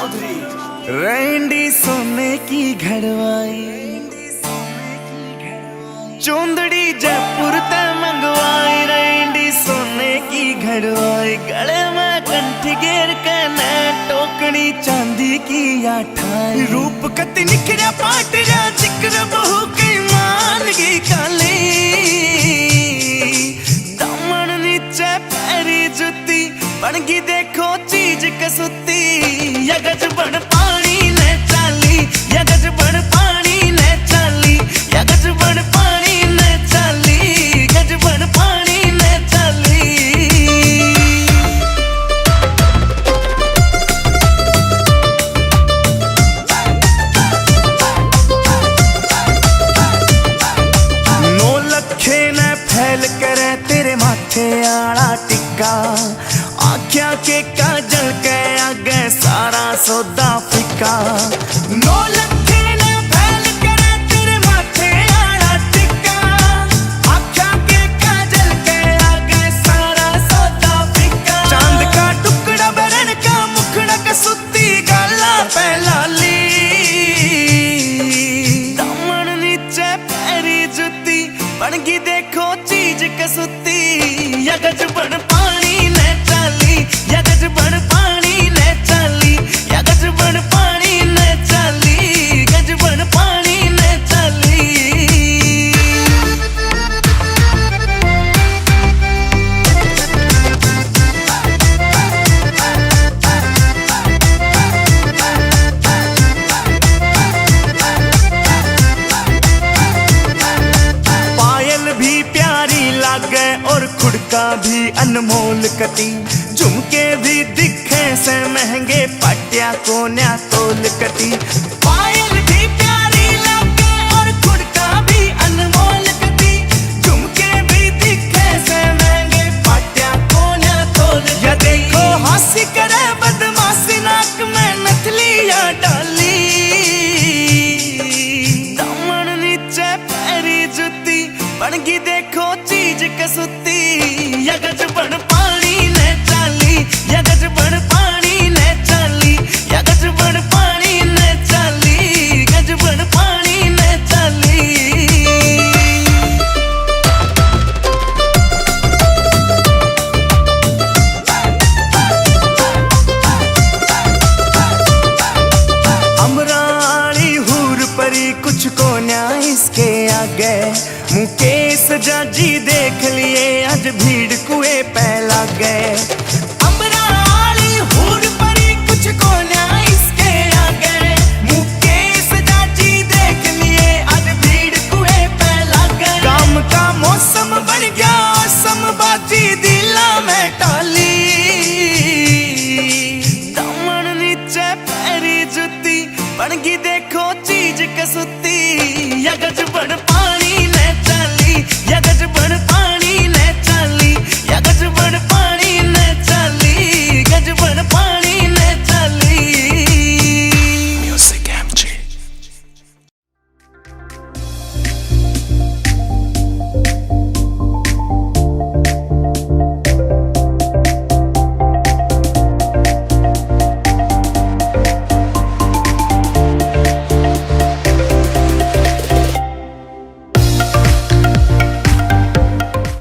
Chaudhary. Randy सोने की घड़वाई, चौंदड़ी जयपुर ते मंगवाई। रैंडी सोने की घड़वाई, गले में कंठी घेर के न टोकनी चांदी की आठाई। रूप कति निखरा पाट जा जिक्र बहु की मान की काली। दामन नीचे पैरी जुती बनगी देखो चीज कसुती। यगज बन पानी ने चाली, यगज बन पानी ने चाली, यगज बन पानी ने चाली, गज बन पानी ने चाली। नौ लखे ने फैल करे तेरे माथे आला टिक्का। आख्या के काजल के आगे सारा सौदा फिका। नौ लखे ने फैल करे तेरे माथे आला टिक्का। आख्या के काजल के आगे सारा सौदा फिका। चांद का टुकड़ा बरन का मुखड़ा कसुती गाला पहलाली। दामन नीचे पैरी जुती बनगी देखो चीज कसुती। यगज बन पानी ने चाली, यगज बन पानी ने चाली, यगज बन पानी ने चाली, गज बन पानी ने चाली। पायल भी प्यारी लागे और खुड़का भी अनमोल कती। झुमके भी दिखे से महंगे पटिया को न्या तोल कती। पायल भी प्यारी लागे और खुड़का भी अनमोल कती। झुमके भी दिखे से महंगे पटिया को न्या तोल। या देखो हंसी करे बदमाशी नाक में नथलिया डाली। दामन नीचे पैरी जुती बनगी देखो चीज कसुती। यगज बन पानी ने चाली, यगज बन पानी ने चाली, यगज बन पानी ने चाली, गज बन पानी ने चाली। अमराली हूर परी कुछ को न्याय इसके आगे। मुकेश जाजी दे